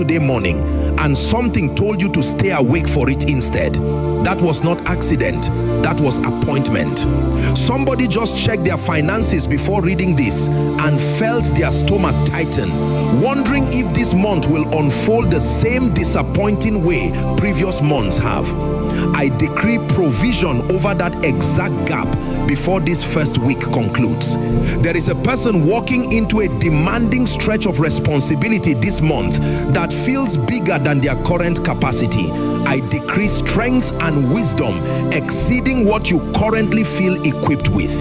yesterday morning and something told you to stay awake for it instead. That was not accident, that was appointment. Somebody just checked their finances before reading this and felt their stomach tighten, wondering if this month will unfold the same disappointing way previous months have. I decree provision over that exact gap before this first week concludes. There is a person walking into a demanding stretch of responsibility this month that feels bigger than their current capacity. I decree strength and wisdom exceeding what you currently feel equipped with.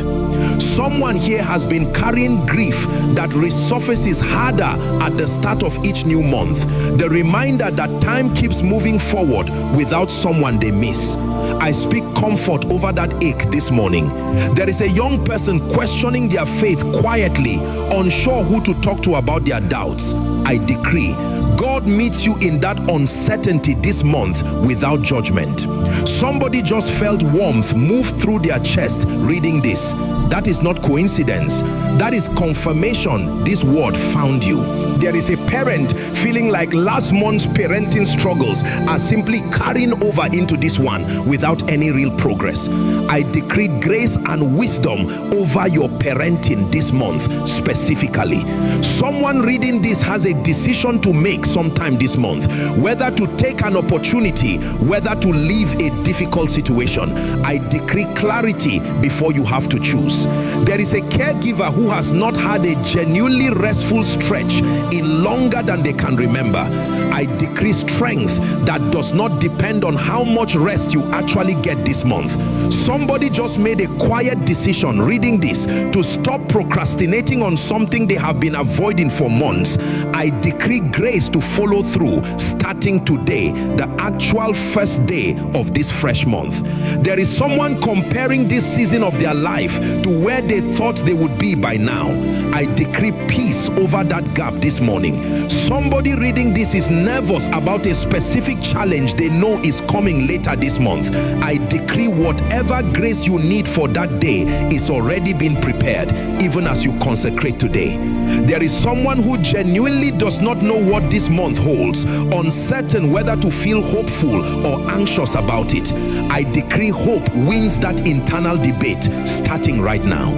Someone here has been carrying grief that resurfaces harder at the start of each new month. The reminder that time keeps moving forward without someone they miss. I speak comfort over that ache this morning. There is a young person questioning their faith quietly, unsure who to talk to about their doubts. I decree God meets you in that uncertainty this month without judgment. Somebody just felt warmth move through their chest reading this. That is not coincidence. That is confirmation this word found you. There is a parent feeling like last month's parenting struggles are simply carrying over into this one without any real progress. I decree grace and wisdom over your parenting this month specifically. Someone reading this has a decision to make sometime this month, whether to take an opportunity, whether to leave a difficult situation. I decree clarity before you have to choose. There is a caregiver who has not had a genuinely restful stretch in longer than they can remember. I decree strength that does not depend on how much rest you actually get this month. Somebody just made a quiet decision reading this to stop procrastinating on something they have been avoiding for months. I decree grace to follow through starting today, the actual first day of this fresh month. There is someone comparing this season of their life to where they thought they would be by now. I decree peace over that gap this morning. Somebody reading this is nervous about a specific challenge they know is coming later this month. I decree whatever grace you need for that day is already being prepared, even as you consecrate today. There is someone who genuinely does not know what this month holds, uncertain whether to feel hopeful or anxious about it. I decree hope wins that internal debate starting right now.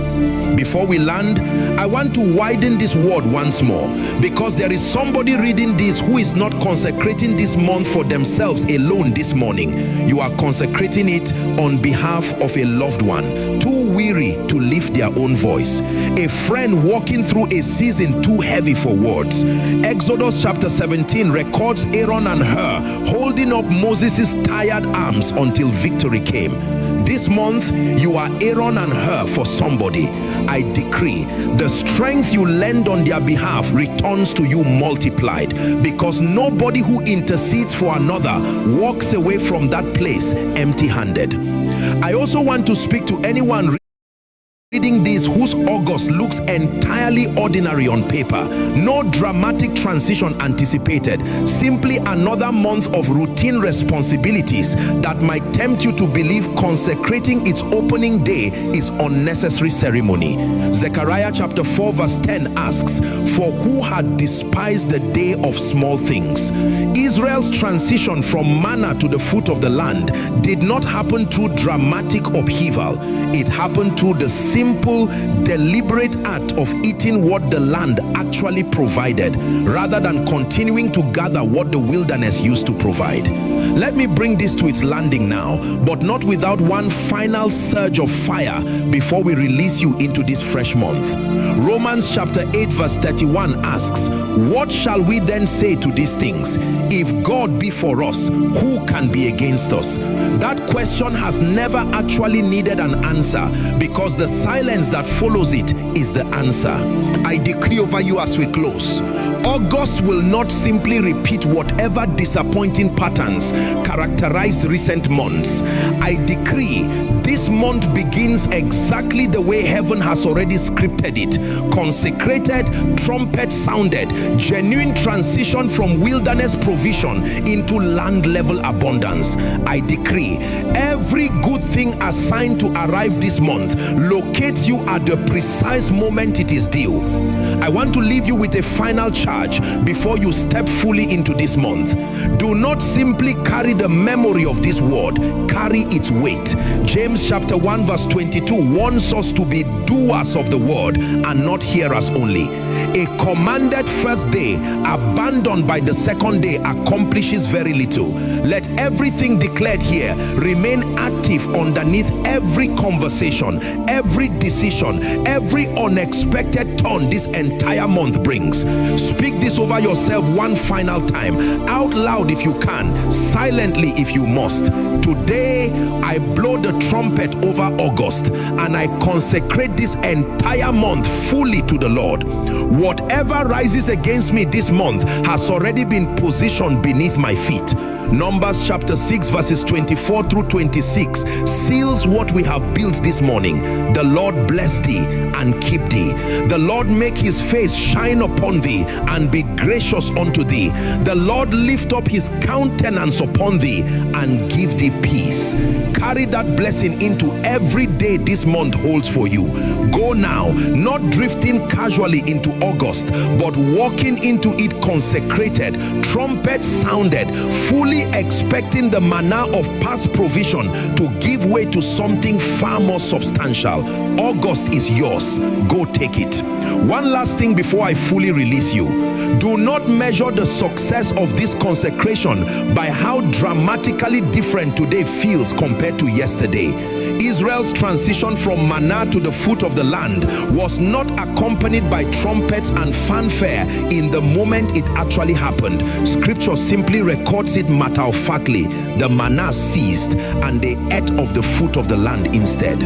Before we land, I want to widen this word once more, because there is somebody reading this who is not consecrating this month for themselves alone this morning. You are consecrating it on behalf of a loved one, too weary to lift their own voice, a friend walking through a season too heavy for words. Exodus chapter 17 records Aaron and Hur holding up Moses' tired arms until victory came. This month, you are Aaron and Hur for somebody. I decree the strength you lend on their behalf returns to you multiplied, because nobody who intercedes for another walks away from that place empty-handed. I also want to speak to anyone reading this whose August looks entirely ordinary on paper. No dramatic transition anticipated, simply another month of routine responsibilities that might tempt you to believe consecrating its opening day is unnecessary ceremony. Zechariah chapter 4 verse 10 asks, "For who had despised the day of small things?" Israel's transition from manna to the fruit of the land did not happen through dramatic upheaval. It happened through the simple, deliberate act of eating what the land actually provided, rather than continuing to gather what the wilderness used to provide. Let me bring this to its landing now, but not without one final surge of fire before we release you into this fresh month. Romans chapter 8 verse 31 asks, "What shall we then say to these things? If God be for us, who can be against us?" That question has never actually needed an answer, because the silence that follows it is the answer. I decree over you as we close, August will not simply repeat whatever disappointing patterns characterized recent months. I decree this month begins exactly the way heaven has already scripted it. Consecrated, trumpet sounded, genuine transition from wilderness provision into land level abundance. I decree every good thing assigned to arrive this month, locate locates you at the precise moment it is due. I want to leave you with a final charge before you step fully into this month. Do not simply carry the memory of this word, carry its weight. James chapter 1 verse 22 warns us to be doers of the word and not hearers only. A commanded first day abandoned by the second day accomplishes very little. Let everything declared here remain active underneath every conversation, every decision, every unexpected turn this entire month brings. Speak this over yourself one final time, out loud if you can, silently if you must. Today I blow the trumpet over August and I consecrate this entire month fully to the Lord. Whatever rises against me this month has already been positioned beneath my feet. Numbers chapter 6 verses 24 through 26 seals what we have built this morning. The Lord bless thee and keep thee. The Lord make his face shine upon thee and be gracious unto thee. The Lord lift up his countenance upon thee and give thee peace. Carry that blessing into every day this month holds for you. Go now, not drifting casually into August, but walking into it consecrated, trumpet sounded, fully expecting the manna of past provision to give way to something far more substantial. August is yours. Go take it. One last thing before I fully release you. Do not measure the success of this consecration by how dramatically different today feels compared to yesterday. Israel's transition from manna to the foot of the land was not accompanied by trumpets and fanfare in the moment it actually happened. Scripture simply records it matter-of-factly. The manna ceased and they ate of the fruit of the land instead.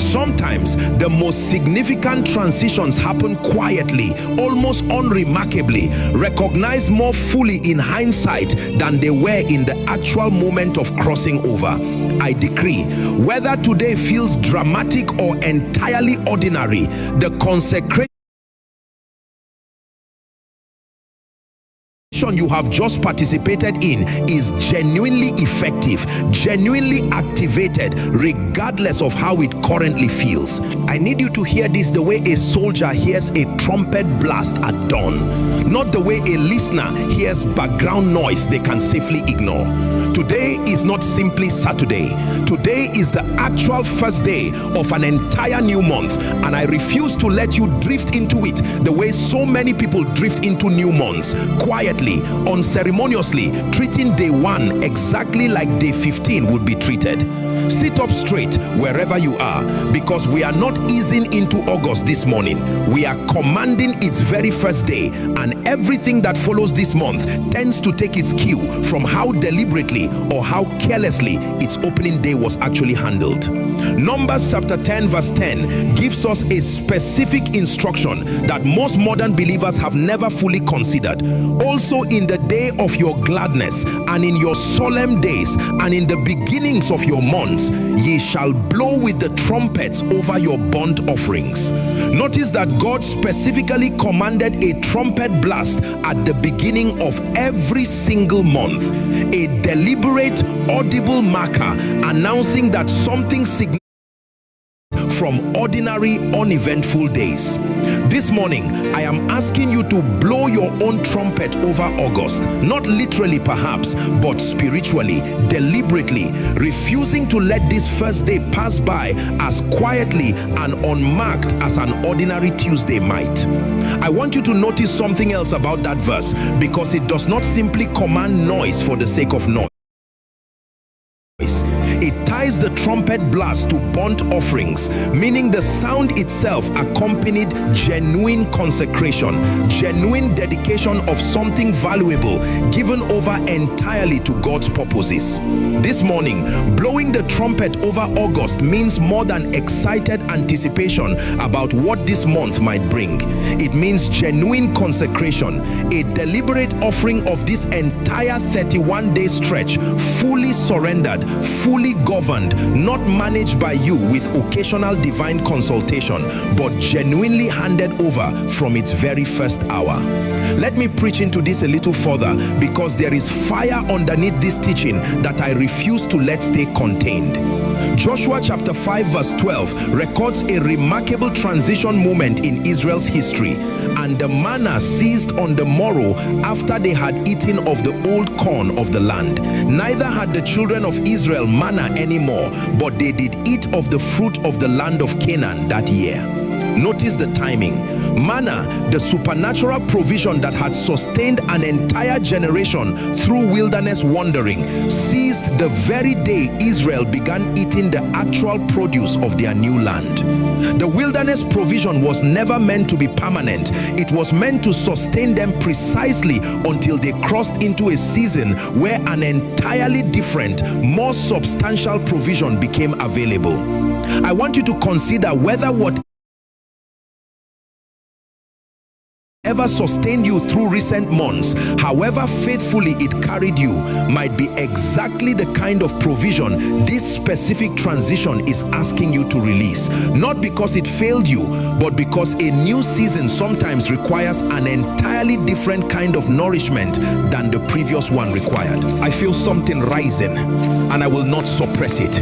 Sometimes the most significant transitions happen quietly, almost unremarkably, recognized more fully in hindsight than they were in the actual moment of crossing over. I decree, whether today feels dramatic or entirely ordinary, the consecration you have just participated in is genuinely effective, genuinely activated, regardless of how it currently feels. I need you to hear this the way a soldier hears a trumpet blast at dawn, not the way a listener hears background noise they can safely ignore. Today is not simply Saturday. Today is the actual first day of an entire new month, and I refuse to let you drift into it the way so many people drift into new months, quietly, unceremoniously, treating day 1 exactly like day 15 would be treated. Sit up straight wherever you are, because we are not easing into August this morning. We are commanding its very first day, and everything that follows this month tends to take its cue from how deliberately or how carelessly its opening day was actually handled. Numbers chapter 10 verse 10 gives us a specific instruction that most modern believers have never fully considered. Also in the day of your gladness and in your solemn days and in the beginnings of your months, ye shall blow with the trumpets over your burnt offerings. Notice that God specifically commanded a trumpet blast at the beginning of every single month, a deliberate, audible marker announcing that something significant from ordinary, uneventful days. This morning, I am asking you to blow your own trumpet over August, not literally perhaps, but spiritually, deliberately, refusing to let this first day pass by as quietly and unmarked as an ordinary Tuesday might. I want you to notice something else about that verse, because it does not simply command noise for the sake of noise. It ties the trumpet blast to burnt offerings, meaning the sound itself accompanied genuine consecration, genuine dedication of something valuable given over entirely to God's purposes. This morning, blowing the trumpet over August means more than excited anticipation about what this month might bring. It means genuine consecration, a deliberate offering of this entire 31-day stretch, fully surrendered, fully carefully governed, not managed by you with occasional divine consultation, but genuinely handed over from its very first hour. Let me preach into this a little further, because there is fire underneath this teaching that I refuse to let stay contained. Joshua chapter 5 verse 12 records a remarkable transition moment in Israel's history. And the manna ceased on the morrow after they had eaten of the old corn of the land. Neither had the children of Israel manna anymore, but they did eat of the fruit of the land of Canaan that year. Notice the timing. Manna, the supernatural provision that had sustained an entire generation through wilderness wandering, ceased the very day Israel began eating the actual produce of their new land. The wilderness provision was never meant to be permanent. It was meant to sustain them precisely until they crossed into a season where an entirely different, more substantial provision became available. I want you to consider whether whatever sustained you through recent months, however faithfully it carried you, might be exactly the kind of provision this specific transition is asking you to release. Not because it failed you, but because a new season sometimes requires an entirely different kind of nourishment than the previous one required. I feel something rising, and I will not suppress it.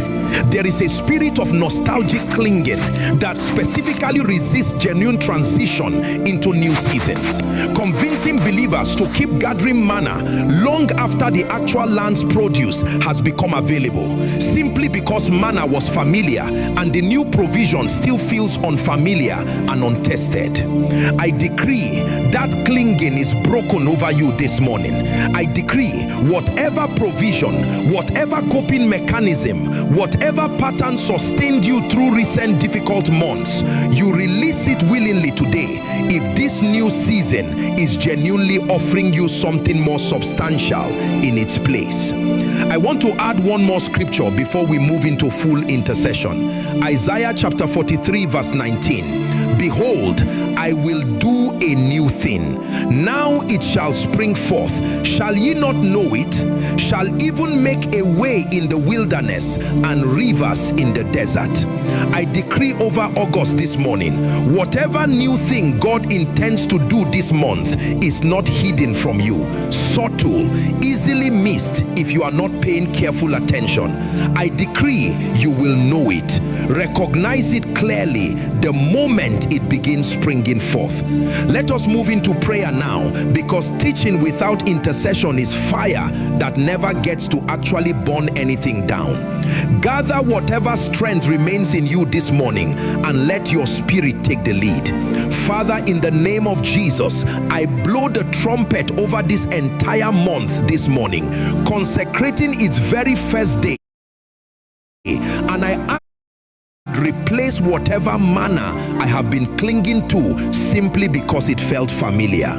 There is a spirit of nostalgic clinging that specifically resists genuine transition into new seasons, convincing believers to keep gathering manna long after the actual land's produce has become available, simply because manna was familiar and the new provision still feels unfamiliar and untested. I decree that clinging is broken over you this morning. I decree whatever provision, whatever coping mechanism, whatever pattern sustained you through recent difficult months, you release it willingly today, if this new season is genuinely offering you something more substantial in its place. I want to add one more scripture before we move into full intercession. Isaiah chapter 43 verse 19. Behold, I will do a new thing. Now it shall spring forth. Shall ye not know it? Shall even make a way in the wilderness and rivers in the desert. I decree over August this morning, whatever new thing God intends to do this month is not hidden from you, subtle, easily missed if you are not paying careful attention. I decree you will know it, recognize it clearly the moment it begins springing forth. Let us move into prayer now, because teaching without intercession is fire that never gets to actually burn anything down. Gather whatever strength remains in you this morning and let your spirit take the lead. Father, in the name of Jesus, I blow the trumpet over this entire month this morning, consecrating its very first day, and I ask, replace whatever manna I have been clinging to simply because it felt familiar.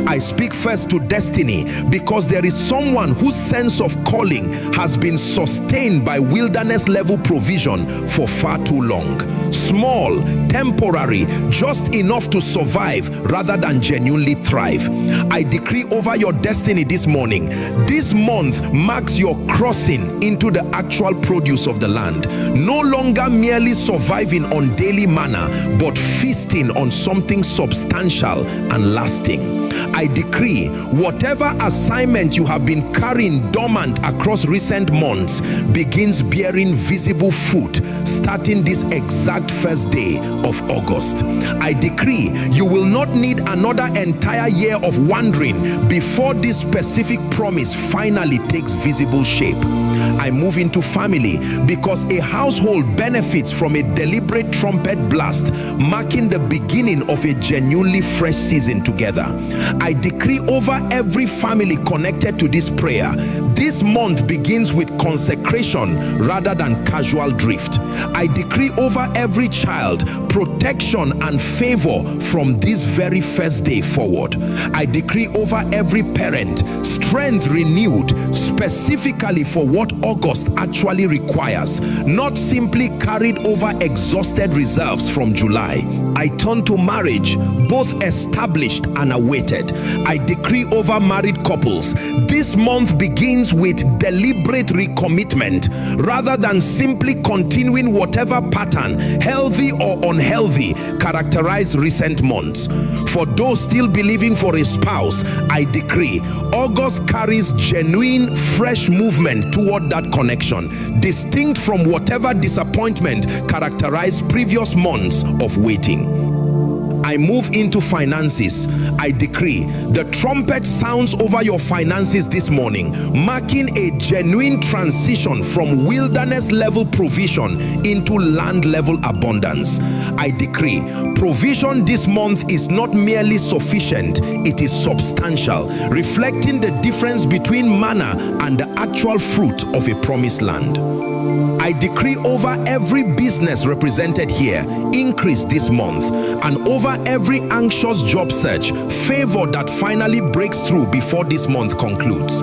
I speak first to destiny, because there is someone whose sense of calling has been sustained by wilderness level provision for far too long. Small, temporary, just enough to survive rather than genuinely thrive. I decree over your destiny this morning, this month marks your crossing into the actual produce of the land. No longer merely surviving on daily manna, but feasting on something substantial and lasting. I decree whatever assignment you have been carrying dormant across recent months begins bearing visible fruit starting this exact first day of August. I decree you will not need another entire year of wandering before this specific promise finally takes visible shape. I move into family, because a household benefits from a deliberate trumpet blast marking the beginning of a genuinely fresh season together. I decree over every family connected to this prayer, this month begins with consecration rather than casual drift. I decree over every child protection and favor from this very first day forward. I decree over every parent strength renewed specifically for what August actually requires, not simply carried over exhausted reserves from July. I turn to marriage, both established and awaited. I decree over married couples, this month begins with deliberate recommitment rather than simply continuing whatever pattern, healthy or unhealthy, characterized recent months. For those still believing for a spouse, I decree August carries genuine, fresh movement toward that connection, distinct from whatever disappointment characterized previous months of waiting. I move into finances. I decree the trumpet sounds over your finances this morning, marking a genuine transition from wilderness level provision into land level abundance. I decree provision this month is not merely sufficient, it is substantial, reflecting the difference between manna and the actual fruit of a promised land. I decree over every business represented here, increase this month, and over every anxious job search, favor that finally breaks through before this month concludes.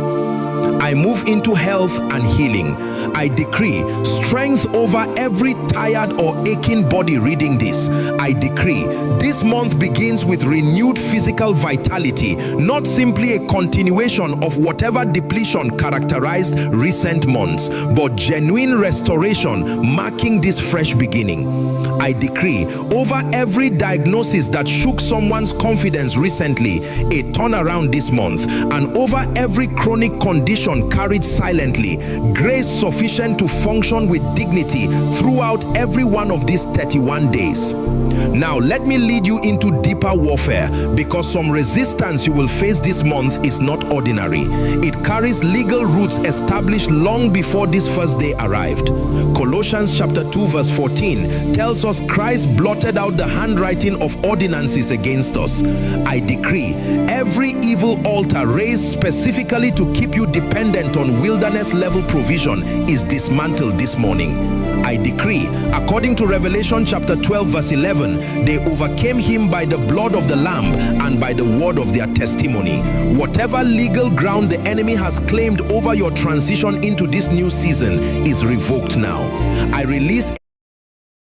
I move into health and healing. I decree strength over every tired or aching body reading this. I decree this month begins with renewed physical vitality, not simply a continuation of whatever depletion characterized recent months, but genuine restoration marking this fresh beginning. I decree over every diagnosis that shook someone's confidence recently, a turnaround this month, and over every chronic condition carried silently, grace sufficient to function with dignity throughout every one of these 31 days. Now let me lead you into deeper warfare, because some resistance you will face this month is not ordinary. It carries legal roots established long before this first day arrived. Colossians chapter 2 verse 14 tells us Christ blotted out the handwriting of ordinances against us. I decree every evil altar raised specifically to keep you dependent on wilderness level provision is dismantled this morning. I decree, according to Revelation chapter 12 verse 11, they overcame him by the blood of the Lamb and by the word of their testimony. Whatever legal ground the enemy has claimed over your transition into this new season is revoked now. I release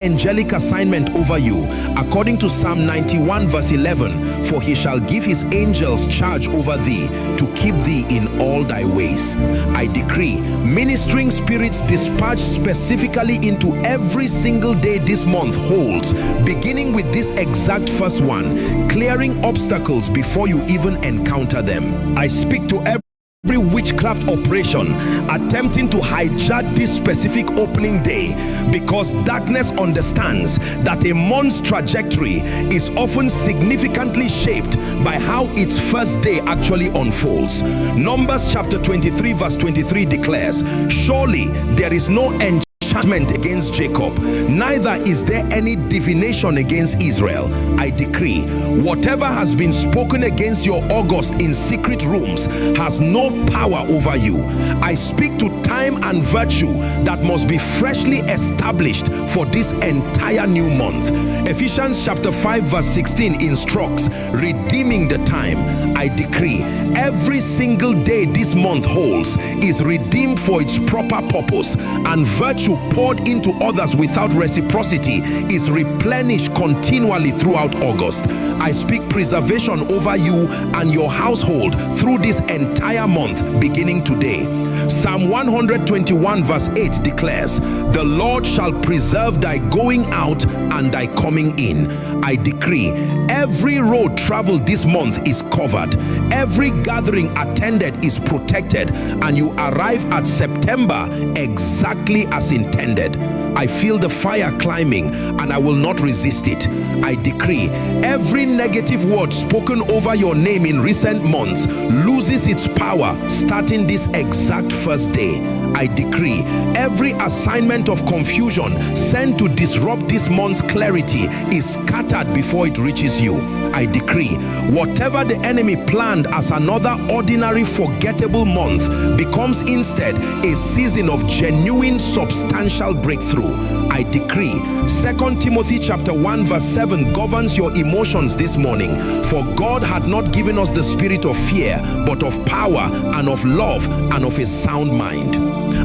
angelic assignment over you according to Psalm 91 verse 11, for he shall give his angels charge over thee to keep thee in all thy ways. I decree ministering spirits dispatched specifically into every single day this month holds, beginning with this exact first one, clearing obstacles before you even encounter them. I speak to every witchcraft operation attempting to hijack this specific opening day, because darkness understands that a month's trajectory is often significantly shaped by how its first day actually unfolds. Numbers chapter 23 verse 23 declares, surely there is no enchantment against Jacob, neither is there any divination against Israel. I decree whatever has been spoken against your August in secret rooms has no power over you. I speak to time and virtue that must be freshly established for this entire new month. Ephesians chapter 5 verse 16 instructs, redeeming the time. I decree every single day this month holds is redeemed for its proper purpose, and virtue poured into others without reciprocity is replenished continually throughout August. I speak preservation over you and your household through this entire month beginning today. Psalm 121 verse 8 declares, the Lord shall preserve thy going out and thy coming in. I decree every road traveled this month is covered, every gathering attended is protected, and you arrive at September exactly as intended. I feel the fire climbing and I will not resist it. I decree every negative word spoken over your name in recent months loses its power starting this exact first day. I decree every assignment of confusion sent to disrupt this month's clarity is scattered before it reaches you. I decree, whatever the enemy planned as another ordinary forgettable month becomes instead a season of genuine substantial breakthrough. I decree, 2 Timothy chapter 1 verse 7 governs your emotions this morning. For God had not given us the spirit of fear, but of power and of love and of a sound mind.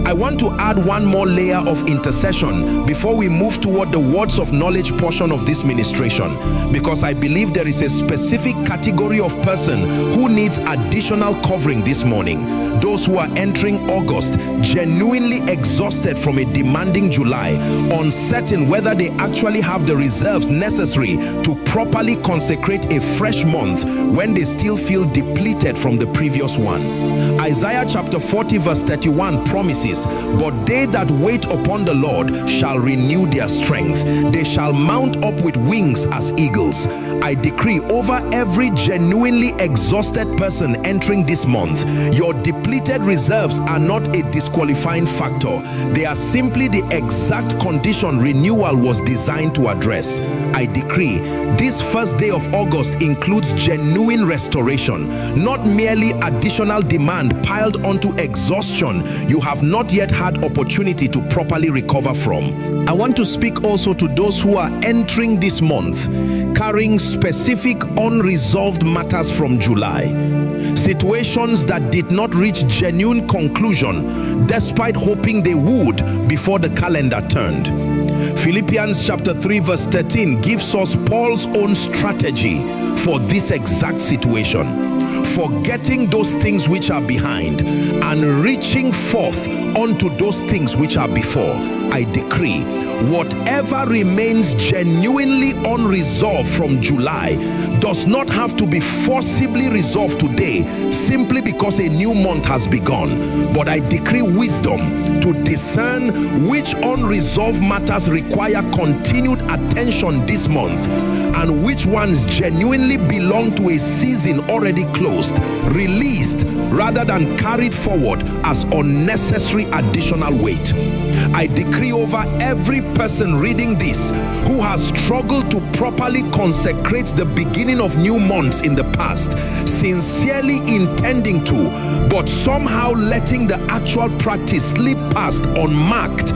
I want to add one more layer of intercession before we move toward the words of knowledge portion of this ministration, because I believe there is a specific category of person who needs additional covering this morning. Those who are entering August genuinely exhausted from a demanding July, uncertain whether they actually have the reserves necessary to properly consecrate a fresh month when they still feel depleted from the previous one. Isaiah chapter 40 verse 31 promises, "But they that wait upon the Lord shall renew their strength. They shall mount up with wings as eagles." I decree over every genuinely exhausted person entering this month, your depleted reserves are not a disqualifying factor. They are simply the exact condition renewal was designed to address. I decree, this first day of August includes genuine restoration, not merely additional demand piled onto exhaustion you have not yet had opportunity to properly recover from. I want to speak also to those who are entering this month carrying specific unresolved matters from July. Situations that did not reach genuine conclusion despite hoping they would before the calendar turned. Philippians chapter 3 verse 13 gives us Paul's own strategy for this exact situation. Forgetting those things which are behind and reaching forth unto those things which are before. I decree, whatever remains genuinely unresolved from July does not have to be forcibly resolved today simply because a new month has begun. But I decree wisdom to discern which unresolved matters require continued attention this month and which ones genuinely belong to a season already closed, released rather than carried forward as unnecessary additional weight. I decree over every person reading this who has struggled to properly consecrate the beginning of new months in the past, sincerely intending to, but somehow letting the actual practice slip past unmarked